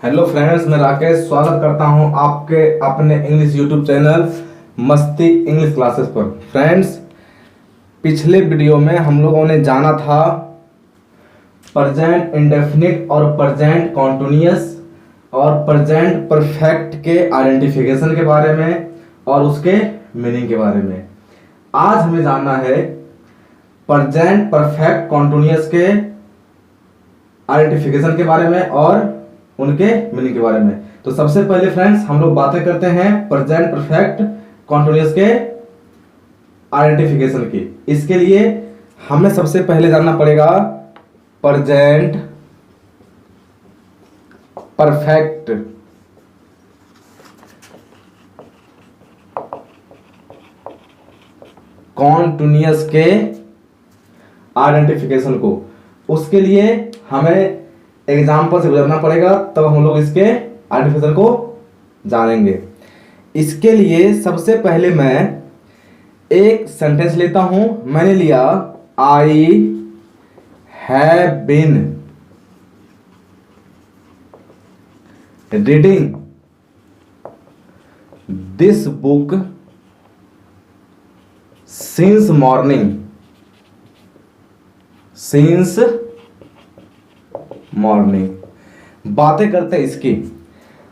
Hello friends, मैं राकेश स्वागत करता हूं आपके अपने इंग्लिश यूट्यूब चैनल मस्ती इंग्लिश क्लासेस पर। फ्रेंड्स, पिछले वीडियो में हम लोगों ने जाना था प्रेजेंट इंडेफिनिट और प्रेजेंट कॉन्टिन्यूअस और प्रेजेंट परफेक्ट के आइडेंटिफिकेशन के बारे में और उसके मीनिंग के बारे में। आज हमें जानना है प्रेजेंट परफेक्ट कॉन्टिन्यूअस के आइडेंटिफिकेशन के बारे में और उनके मीनिंग के बारे में। तो सबसे पहले फ्रेंड्स हम लोग बातें करते हैं प्रेजेंट परफेक्ट कॉन्टिन्यूअस के आइडेंटिफिकेशन की। इसके लिए हमें सबसे पहले जानना पड़ेगा प्रेजेंट परफेक्ट कॉन्टिन्यूअस के आइडेंटिफिकेशन को। उसके लिए हमें एग्जाम्पल से गुजरना पड़ेगा, तब हम लोग इसके आइडेंटिफिकेशन को जानेंगे। इसके लिए सबसे पहले मैं एक सेंटेंस लेता हूं। मैंने लिया I have been reading this book since morning. Since morning बातें करते हैं इसकी।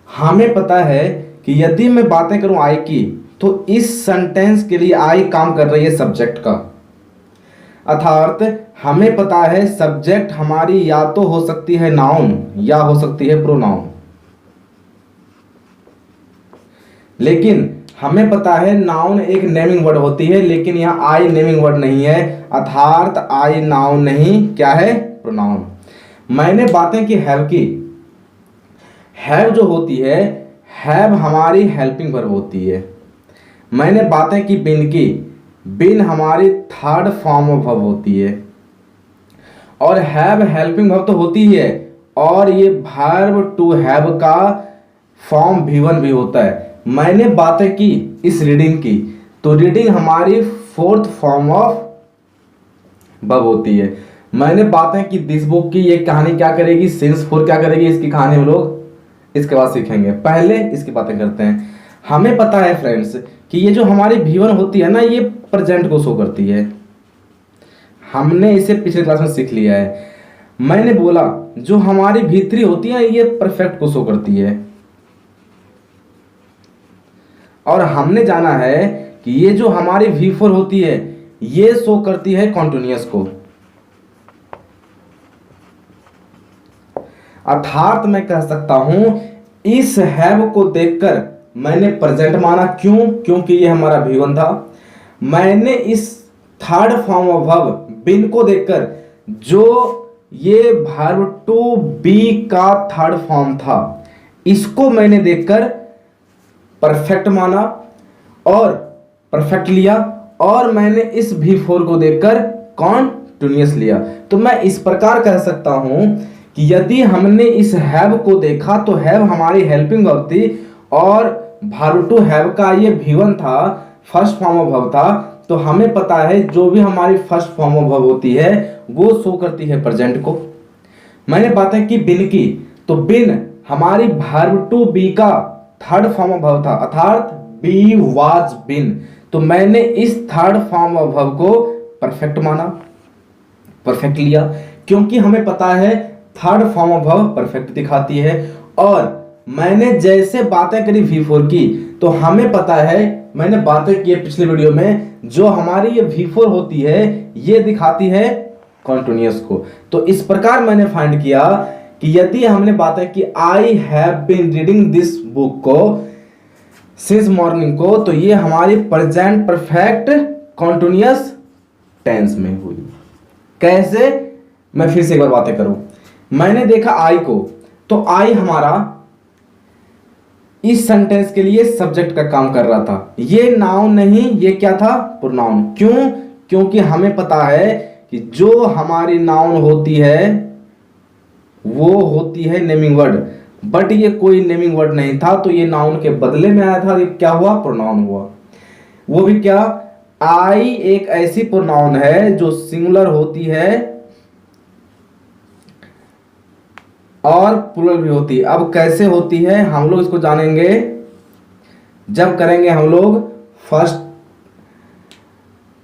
हमें पता है कि यदि मैं बातें करूं आई की, तो इस सेंटेंस के लिए आई काम कर रही है सब्जेक्ट का। अर्थात हमें पता है सब्जेक्ट हमारी या तो हो सकती है नाउन या हो सकती है प्रोनाउन, लेकिन हमें पता है नाउन एक नेमिंग वर्ड होती है, लेकिन यहां आई नेमिंग वर्ड नहीं है। अर्थात आई नाउन नहीं, क्या है? प्रोनाउन। मैंने बातें की हैव की। हैव जो होती है, हैव हमारी हेल्पिंग वर्ब होती है। मैंने बातें की बिन की। बिन हमारी थर्ड फॉर्म ऑफ वर्ब होती है। और हैव हेल्पिंग वर्ब तो होती ही है, और ये वर्ब टू हैव का फॉर्म V1 भी होता है। मैंने बातें की इस रीडिंग की, तो रीडिंग हमारी फोर्थ फॉर्म ऑफ वर्ब होती है। मैंने बातें की दिस बुक की, ये कहानी क्या करेगी? सिंस फोर क्या करेगी? इसकी कहानी हम लोग इसके बाद सीखेंगे। पहले इसकी बातें करते हैं। हमें पता है फ्रेंड्स कि ये जो हमारी V1 होती है ना, ये प्रेजेंट को शो करती है। हमने इसे पिछले क्लास में सीख लिया है। मैंने बोला जो हमारी V3 होती है ये परफेक्ट को शो करती है। और हमने जाना है कि ये जो हमारी V4 होती है ये शो करती है कॉन्टिन्यूअस को। अर्थात मैं कह सकता हूं इस हैव को देखकर मैंने प्रेजेंट माना। क्यों? क्योंकि ये हमारा V1 था। मैंने इस थर्ड फॉर्म ऑफ वर्ब बिन को देखकर, जो ये वर्ब टू बी का थर्ड फॉर्म था, इसको मैंने देखकर परफेक्ट माना और परफेक्ट लिया। और मैंने इस V4 को देखकर कॉन्टिन्यूअस लिया। तो मैं इस प्रकार कह सकता हूं कि यदि हमने इस हैव को देखा तो हैव हमारी हेल्पिंग वर्ब थी, और वर्ब टू हैव का ये V1 था, फर्स्ट फॉर्म ऑफ वर्ब था। तो हमें पता है जो भी हमारी फर्स्ट फॉर्म ऑफ वर्ब होती है वो शो करती है प्रेजेंट को। मैंने बातें की बिन की, तो बिन हमारी वर्ब टू बी का थर्ड फॉर्म ऑफ वर्ब था, अर्थात बी वाज बिन। तो मैंने इस थर्ड फॉर्म ऑफ वर्ब को परफेक्ट माना, परफेक्ट लिया, क्योंकि हमें पता है third form of verb perfect दिखाती है। और मैंने जैसे बातें करी V4 की, तो हमें पता है, मैंने बातें की पिछले वीडियो में, जो हमारी ये V4 होती है ये दिखाती है कॉन्टिन्यूअस को। तो इस प्रकार मैंने फाइंड किया कि यदि हमने बातें की I have been reading this book को सिंस मॉर्निंग को, तो ये हमारी प्रेजेंट परफेक्ट कॉन्टिन्यूअस टेंस में हुई। कैसे? मैं फिर से एक बार बातें करूं। मैंने देखा आई को, तो आई हमारा इस सेंटेंस के लिए सब्जेक्ट का काम कर रहा था। ये नाउन नहीं, ये क्या था? प्रोनाउन। क्यों? क्योंकि हमें पता है कि जो हमारी नाउन होती है वो होती है नेमिंग वर्ड, बट ये कोई नेमिंग वर्ड नहीं था, तो ये नाउन के बदले में आया था। ये क्या हुआ? प्रोनाउन हुआ। वो भी क्या? आई एक ऐसी प्रोनाउन है जो सिंगुलर होती है और प्लूरल भी होती है। अब कैसे होती है हम लोग इसको जानेंगे जब करेंगे हम लोग first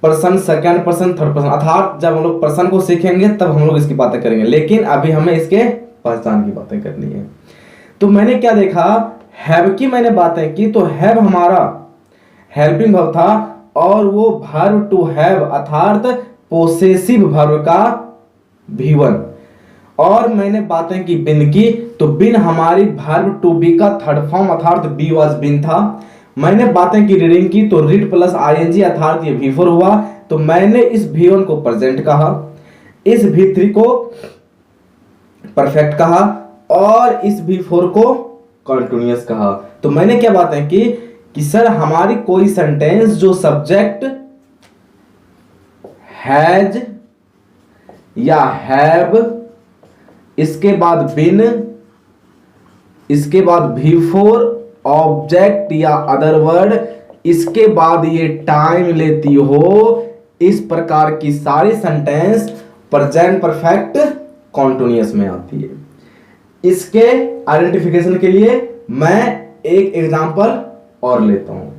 person, second person, third person, अर्थात जब हम लोग पर्सन को सीखेंगे तब हम लोग इसकी बातें करेंगे, लेकिन अभी हमें इसके पहचान की बातें करनी है। तो मैंने क्या देखा, हैव की मैंने बातें की, तो हैव हमारा हेल्पिंग वर्ब था और वो वर्ब टू हैव अर्थात पोसेसिव वर्ब का V1। और मैंने बातें की बिन की, तो बिन हमारी वर्ब टू बी का थर्ड फॉर्म अर्थात बी वाज बिन था। मैंने बातें की रीडिंग की, तो रीड प्लस आईएनजी अर्थात ये V4 हुआ, तो मैंने इस V1 को प्रेजेंट कहा, इस V3 को परफेक्ट कहा और इस V4 को कॉन्टिन्यूअस कहा। तो मैंने क्या बातें की कि सर हमारी कोई सेंटेंस जो सब्जेक्ट हैज या हैव, इसके बाद बिन, इसके बाद V4 ऑब्जेक्ट या अदर वर्ड, इसके बाद ये टाइम लेती हो, इस प्रकार की सारी सेंटेंस प्रेजेंट परफेक्ट कॉन्टिन्यूअस में आती है। इसके आइडेंटिफिकेशन के लिए मैं एक एग्जांपल और लेता हूं।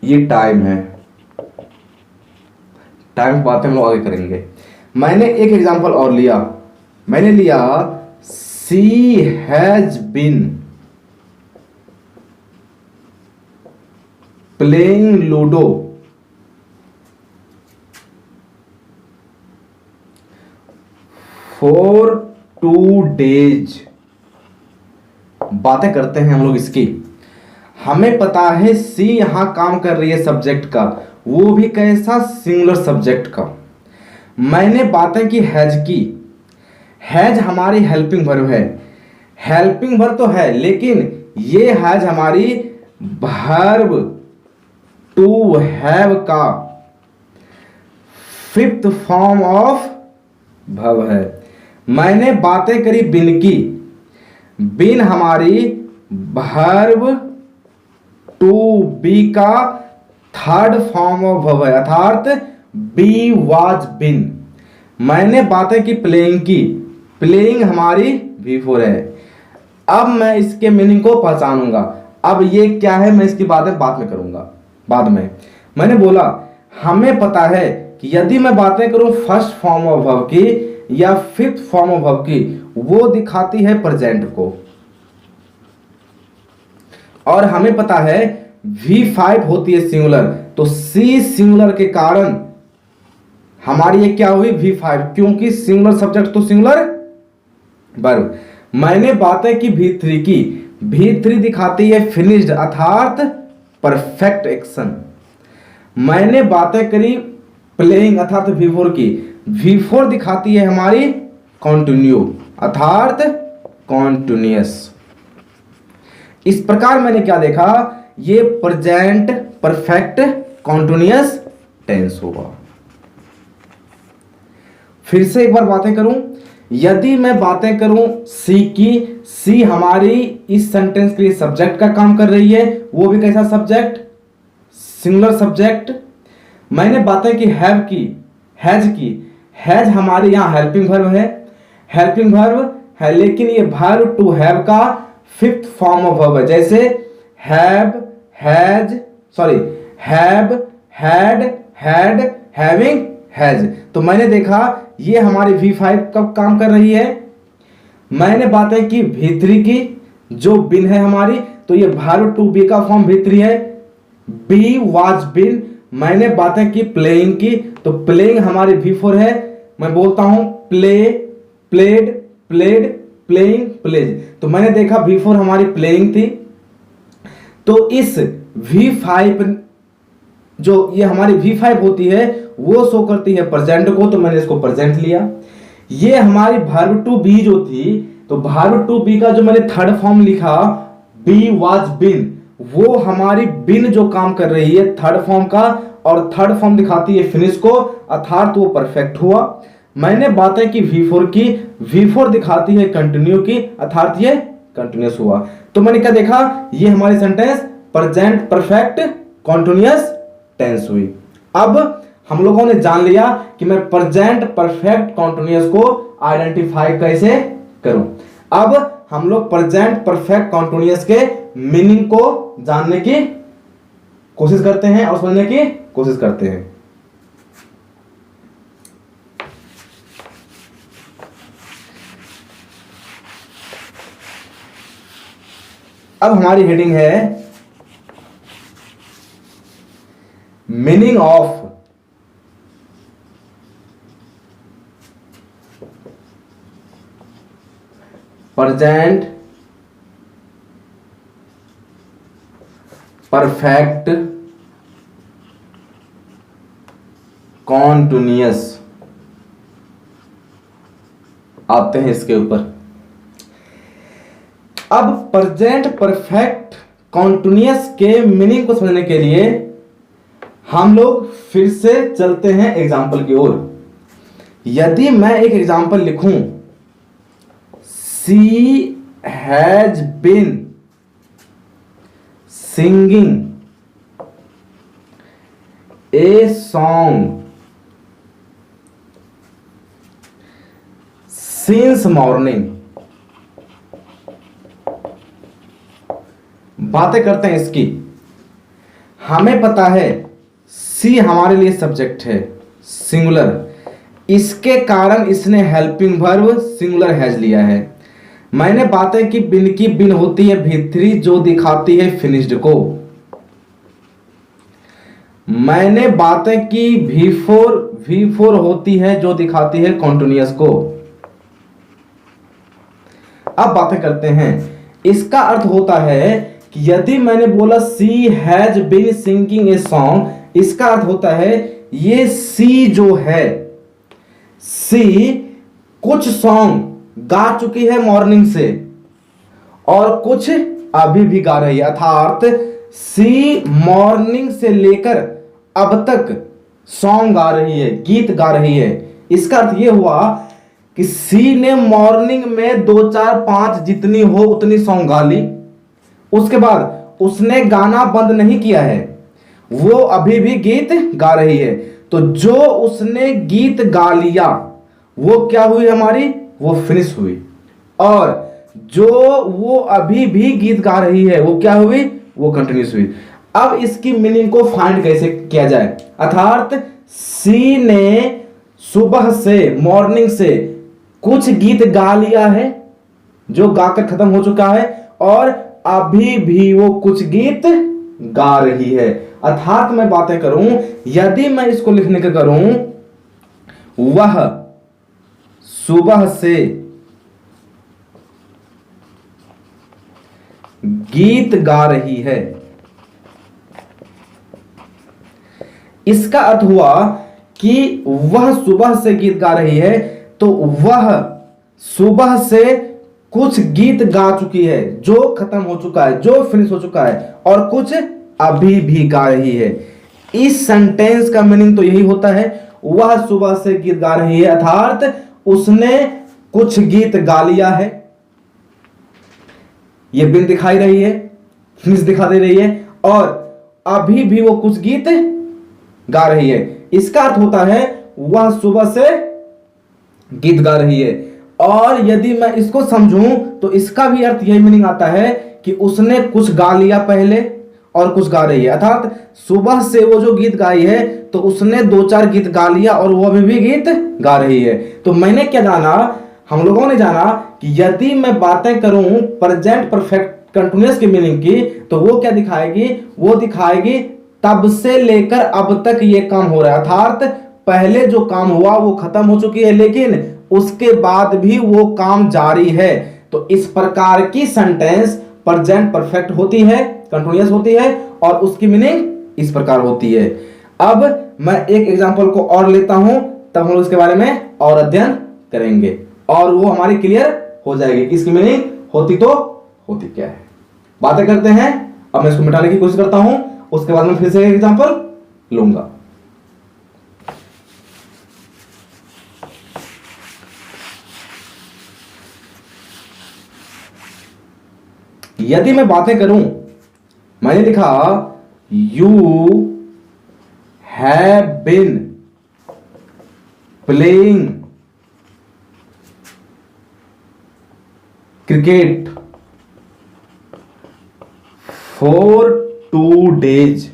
ये टाइम है, टाइम की बातें हम लोग आगे करेंगे। मैंने एक एग्जांपल और लिया, मैंने लिया she has been playing ludo for 2 days। बातें करते हैं हम लोग इसकी। हमें पता है सी यहां काम कर रही है सब्जेक्ट का, वो भी कैसा, सिंगुलर सब्जेक्ट का। मैंने बातें की हैज की, हैज हमारी हेल्पिंग वर्ब है, हेल्पिंग वर्ब तो है लेकिन ये हैज हमारी वर्ब टू हैव का 5th फॉर्म ऑफ वर्ब है। मैंने बातें करी बिन की, बिन हमारी वर्ब टू बी का 3rd फॉर्म ऑफ वर्ब है अर्थात बी वाज बिन। मैंने बातें की प्लेइंग की, प्लेइंग हमारी V4 है। अब मैं इसके मीनिंग को पहचानूंगा। अब ये क्या है मैं इसकी बातें बाद में करूंगा, बाद में। मैंने बोला हमें पता है कि यदि मैं बातें करूं फर्स्ट फॉर्म ऑफ वर्ब की या 5th फॉर्म ऑफ वर्ब की, वो दिखाती है प्रेजेंट को। और हमें पता है V5 होती है सिंगुलर, तो C सिंगुलर के कारण हमारी ये क्या हुई V5, क्योंकि सिंगुलर सब्जेक्ट तो सिंगुलर वर्ब। मैंने बातें की V3 की, V3 दिखाती है फिनिश्ड अर्थात परफेक्ट एक्शन। मैंने बातें करी प्लेइंग अर्थात V4 की, V4 दिखाती है हमारी कंटिन्यू अर्थात कॉन्टिन्यूअस। इस प्रकार मैंने क्या देखा, ये प्रेजेंट परफेक्ट कॉन्टिन्यूअस टेंस होगा। फिर से एक बार बातें करूं, यदि मैं बातें करूं सी की, सी हमारी इस सेंटेंस के लिए सब्जेक्ट का काम कर रही है, वो भी कैसा सब्जेक्ट, सिंगुलर सब्जेक्ट। मैंने बातें की हैव की, हैज की, हैज हमारी यहां हेल्पिंग वर्ब है, हेल्पिंग वर्ब है लेकिन ये वर्ब टू हैव का 5th फॉर्म ऑफ वर्ब है, जैसे have, has, sorry have, had, had, having, has. तो मैंने देखा ये हमारी V5 कब काम कर रही है। मैंने बातें की V3 की, जो बिन है हमारी, तो ये वर्ब टू बी का फॉर्म V3 है, बी वाज बिन। मैंने बातें की प्लेइंग की, तो प्लेइंग हमारी V4 है। मैं बोलता हूं play, played, played, playing, plays. तो मैंने देखा V4 हमारी प्लेइंग थी, तो इस V5 जो ये हमारी V5 होती है वो शो करती है प्रेजेंट को, तो मैंने इसको प्रेजेंट लिया। ये हमारी वर्ब टू बी जो थी, तो वर्ब टू बी का जो मैंने 3rd फॉर्म लिखा बी वाज बिन, वो हमारी बिन जो काम कर रही है 3rd फॉर्म का, और 3rd फॉर्म दिखाती है फिनिश को अर्थात वो परफेक्ट हुआ। मैंने बातें की V4 की, V4 दिखाती है कंटिन्यू की, अर्थात ये कंटिन्यूस हुआ। तो मैंने क्या देखा, ये हमारी sentence present perfect continuous tense हुई। अब हम लोगों ने जान लिया कि मैं प्रेजेंट परफेक्ट कॉन्टिन्यूअस को आइडेंटिफाई कैसे करूं। अब हम लोग प्रेजेंट परफेक्ट कॉन्टिन्यूअस के मीनिंग को जानने की कोशिश करते हैं और समझने की कोशिश करते हैं। अब हमारी हेडिंग है meaning of present perfect continuous. आते हैं इसके ऊपर। अब प्रेजेंट परफेक्ट कॉन्टिन्यूअस के मीनिंग को समझने के लिए हम लोग फिर से चलते हैं एग्जाम्पल की ओर। यदि मैं एक एग्जाम्पल लिखूं, she has been singing a song since morning. बातें करते हैं इसकी। हमें पता है सी हमारे लिए सब्जेक्ट है सिंगुलर, इसके कारण इसने हेल्पिंग वर्ब सिंगुलर हैज लिया है। मैंने बातें की बिन की बिन होती है V3 जो दिखाती है फिनिश्ड को। मैंने बातें की V4 होती है जो दिखाती है कॉन्टिन्यूअस को। अब बातें करते हैं। इसका अर्थ होता है कि यदि मैंने बोला she has been singing a song, इसका अर्थ होता है ये सी जो है, सी कुछ सॉन्ग गा चुकी है मॉर्निंग से और कुछ अभी भी गा रही है, अर्थात सी मॉर्निंग से लेकर अब तक सॉन्ग गा रही है, गीत गा रही है। इसका अर्थ यह हुआ कि सी ने मॉर्निंग में 2 4 5 जितनी हो उतनी सॉन्ग गा ली, उसके बाद उसने गाना बंद नहीं किया है, वो अभी भी गीत गा रही है। तो जो उसने गीत गा लिया वो क्या हुई हमारी, वो फिनिश हुई। और जो वो अभी भी गीत गा रही है वो क्या हुई, वो कंटिन्यूस हुई। अब इसकी मीनिंग को फाइंड कैसे किया जाए, अर्थात सी ने सुबह से मॉर्निंग से कुछ गीत गा लिया है जो गाकर खत्म हो चुका है और अभी भी वो कुछ गीत गा रही है। अर्थात मैं बातें करूं, यदि मैं इसको लिखने का करूं, वह सुबह से गीत गा रही है। इसका अर्थ हुआ कि वह सुबह से गीत गा रही है, तो वह सुबह से कुछ गीत गा चुकी है जो खत्म हो चुका है, जो फिनिश हो चुका है, और कुछ अभी भी गा रही है। इस सेंटेंस का मीनिंग तो यही होता है, वह सुबह से गीत गा रही है, अर्थात उसने कुछ गीत गा लिया है। ये बिन दिखाई रही है, फिनिश दिखा दे रही है, और अभी भी वो कुछ गीत गा रही है। इसका अर्थ होता है वह सुबह से गीत गा रही है। और यदि मैं इसको समझूं तो इसका भी अर्थ यही मीनिंग आता है कि उसने कुछ गा लिया पहले और कुछ गा रही है, अर्थात सुबह से वो जो गीत गाई है तो उसने 2 4 गीत गा लिया और वो अभी भी गीत गा रही है। तो मैंने क्या जाना, हम लोगों ने जाना कि यदि मैं बातें करूं प्रेजेंट परफेक्ट कंटिन्यूअस की मीनिंग की, तो वो क्या दिखाएगी, वो दिखाएगी तब से लेकर अब तक ये काम हो रहा है, अर्थात पहले जो काम हुआ वो खत्म हो चुकी है लेकिन उसके बाद भी वो काम जारी है। तो इस प्रकार की सेंटेंस प्रेजेंट परफेक्ट होती है, कंटिन्यूअस होती है, और उसकी मीनिंग इस प्रकार होती है। अब मैं एक एग्जांपल को और लेता हूं, तब हम उसके बारे में और अध्ययन करेंगे और वो हमारी क्लियर हो जाएगी कि इसकी मीनिंग होती तो होती क्या है। बातें करते हैं। अब मैं इसको मिटाने की कोशिश करता हूं, उसके बाद मैं फिर से एक एग्जांपल लूंगा। यदि मैं बातें करूं, मैंने लिखा you have been playing cricket for 2 days।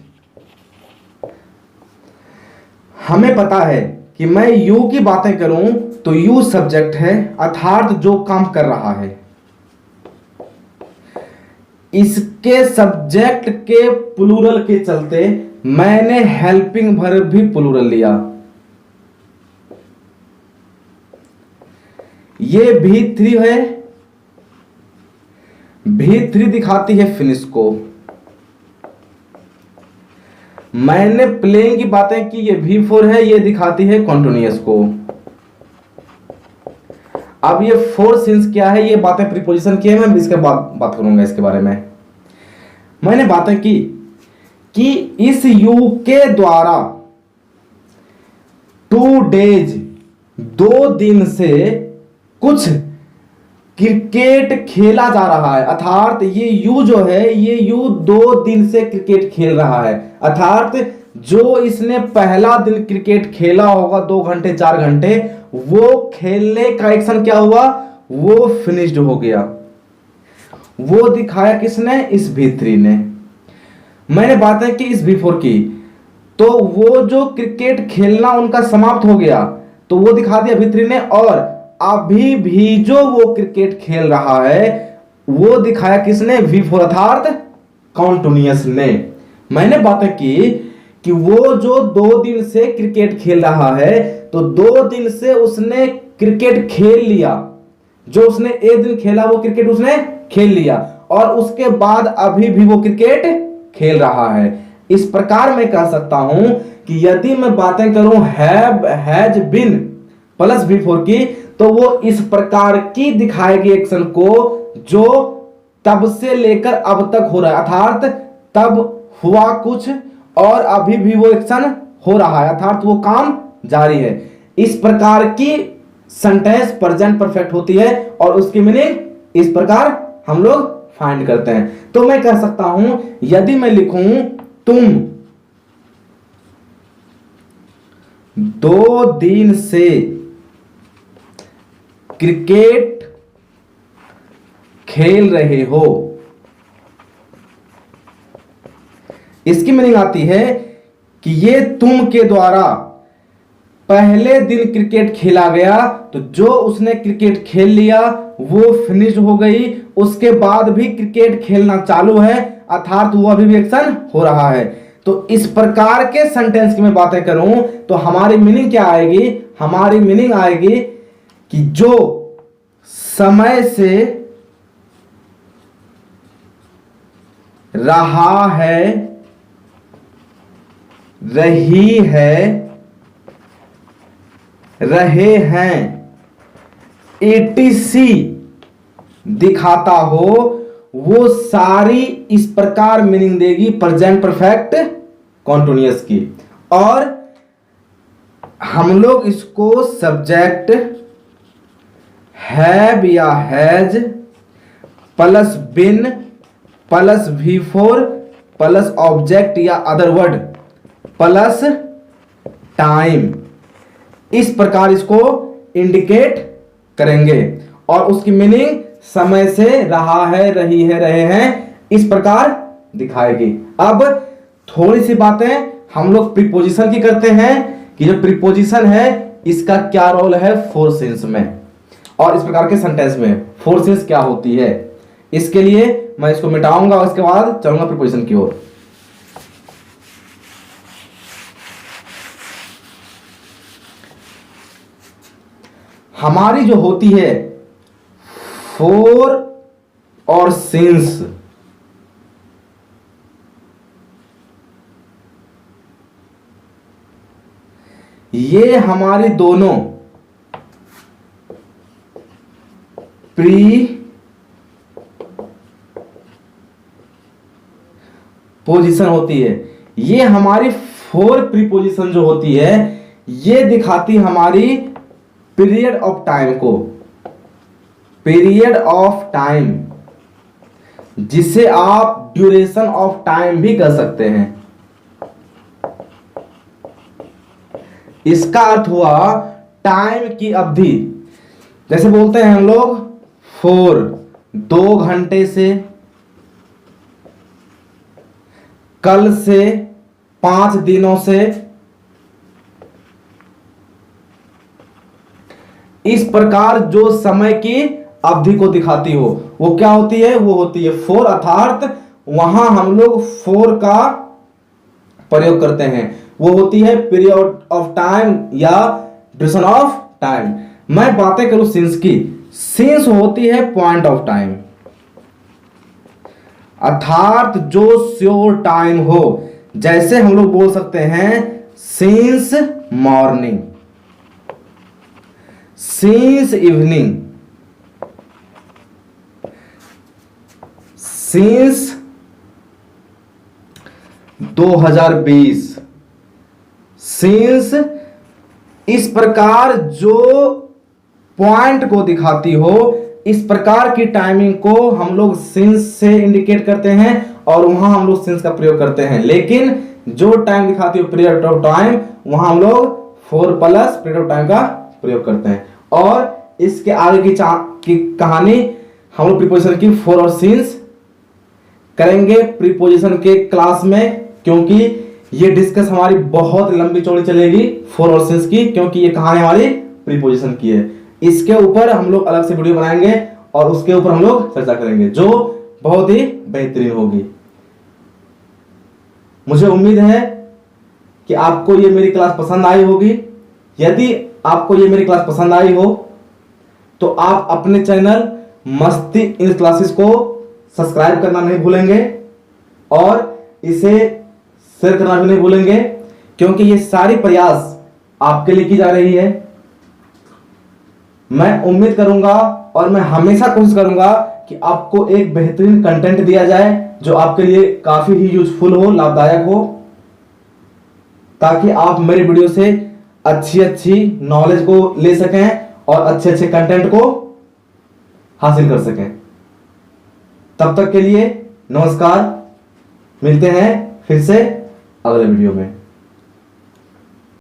हमें पता है कि मैं यू की बातें करूं तो यू सब्जेक्ट है, अर्थात जो काम कर रहा है। इसके सब्जेक्ट के प्लूरल के चलते मैंने हेल्पिंग वर्ब भी प्लूरल लिया। ये V3 है, V3 दिखाती है फिनिश को। मैंने प्लेइंग की बातें की, ये V4 है, ये दिखाती है कॉन्टिन्यूअस को। अब ये 4 सिंस क्या है, ये बातें प्रीपोजिशन की है, मैं इसके बाद बात करूंगा इसके बारे में। मैंने बातें की कि इस यू के द्वारा 2 days 2 दिन से कुछ क्रिकेट खेला जा रहा है, अर्थात ये यू जो है, ये यू 2 दिन से क्रिकेट खेल रहा है। अर्थात जो इसने पहला दिन क्रिकेट खेला होगा 2 घंटे 4 घंटे, वो खेलने का एक्शन क्या हुआ, वो फिनिश्ड हो गया। वो दिखाया किसने, इस V3 ने। मैंने बातें की इस V4 की, तो वो जो क्रिकेट खेलना उनका समाप्त हो गया, तो वो दिखा दिया V3 ने। और अभी भी जो वो क्रिकेट खेल रहा है वो दिखाया किसने, V4 अर्थात कॉन्टिन्यूअस ने। मैंने बातें की कि वो जो 2 दिन से क्रिकेट खेल रहा है, तो 2 दिन से उसने क्रिकेट खेल लिया। जो उसने एक दिन खेला वो क्रिकेट उसने खेल लिया, और उसके बाद अभी भी वो क्रिकेट खेल रहा है। इस प्रकार मैं कह सकता हूं कि यदि मैं बातें करूं have has been plus V4 की, तो वो इस प्रकार की दिखाएगी एक्शन को जो तब से लेकर अब तक हो रहा है, अर्थात तब हुआ कुछ और अभी भी वो एक्शन हो रहा है, अर्थात वो काम जारी है। इस प्रकार की सेंटेंस प्रेजेंट परफेक्ट होती है और उसकी मीनिंग इस प्रकार हम लोग फाइंड करते हैं। तो मैं कह सकता हूं, यदि मैं लिखूं तुम 2 दिन से क्रिकेट खेल रहे हो, इसकी मीनिंग आती है कि ये तुम के द्वारा पहले दिन क्रिकेट खेला गया, तो जो उसने क्रिकेट खेल लिया वो फिनिश हो गई, उसके बाद भी क्रिकेट खेलना चालू है, अर्थात वो अभी भी एक्शन हो रहा है। तो इस प्रकार के सेंटेंस की मैं बातें करूं तो हमारी मीनिंग क्या आएगी, हमारी मीनिंग आएगी कि जो समय से रहा है, रही है, रहे हैं, etc दिखाता हो, वो सारी इस प्रकार मीनिंग देगी प्रेजेंट परफेक्ट कॉन्टिन्यूअस की। और हम लोग इसको सब्जेक्ट हैव या has plus been plus V4 plus object या अदर वर्ड प्लस टाइम, इस प्रकार इसको इंडिकेट करेंगे और उसकी मीनिंग समय से रहा है, रही है, रहे हैं, इस प्रकार दिखाएगी। अब थोड़ी सी बातें हम लोग प्रीपोजिशन की करते हैं कि जो प्रीपोजिशन है इसका क्या रोल है 4 सेंस में, और इस प्रकार के सेंटेंस में 4 सेंस क्या होती है। इसके लिए मैं इसको मिटाऊंगा और इसके बाद चलूंगा प्रीपोजिशन की ओर। हमारी जो होती है 4 और सिंस, ये हमारी दोनों प्री पोजीशन होती है। ये हमारी 4 प्रीपोजिशन जो होती है ये दिखाती हमारी पीरियड ऑफ टाइम को, पीरियड ऑफ टाइम। जिसे आप ड्यूरेशन ऑफ टाइम भी कह सकते हैं। इसका अर्थ हुआ टाइम की अवधि। जैसे बोलते हैं हम लोग 4 2 घंटे से, कल से, 5 दिनों से। इस प्रकार जो समय की अवधि को दिखाती हो वो क्या होती है? वो होती है 4, अर्थात वहां हम लोग 4 का प्रयोग करते हैं। वो होती है पीरियड ऑफ टाइम या ड्यूरेशन ऑफ टाइम। मैं बातें करूं सिंस की, सिंस होती है पॉइंट ऑफ टाइम, अर्थात जो श्योर टाइम हो। जैसे हम लोग बोल सकते हैं since morning, since evening, since 2020, since. इस प्रकार जो पॉइंट को दिखाती हो, इस प्रकार की टाइमिंग को हम लोग सिंस से इंडिकेट करते हैं और वहां हम लोग सिंस का प्रयोग करते हैं। लेकिन जो टाइम दिखाती हो पीरियड ऑफ टाइम, वहां हम लोग 4 प्लस पीरियड ऑफ टाइम का प्रयोग करते हैं। और इसके आगे की कहानी हम लोग प्रीपोजिशन की 4 और सिंस करेंगे प्रीपोजिशन के क्लास में, क्योंकि ये डिस्कस हमारी बहुत लंबी चौड़ी चलेगी 4 और सिंस की, क्योंकि ये कहानी हमारी प्रीपोजिशन की है। इसके ऊपर हम लोग अलग से वीडियो बनाएंगे और उसके ऊपर हम लोग चर्चा करेंगे जो बहुत ही बेहतरीन होगी। मुझे उम्मीद है कि आपको ये मेरी क्लास पसंद आई होगी। यदि आपको ये मेरी क्लास पसंद आई हो तो आप अपने चैनल मस्ती इन क्लासेस को सब्सक्राइब करना नहीं भूलेंगे और इसे शेयर करना भी नहीं भूलेंगे, क्योंकि ये सारी प्रयास आपके लिए की जा रही है। मैं उम्मीद करूंगा और मैं हमेशा कोशिश करूंगा कि आपको एक बेहतरीन कंटेंट दिया जाए जो आपके लिए काफी ही यूजफुल हो, लाभदायक हो, ताकि आप मेरे वीडियो से अच्छी नॉलेज को ले सकें और अच्छे कंटेंट को हासिल कर सकें। तब तक के लिए नमस्कार, मिलते हैं फिर से अगले वीडियो में।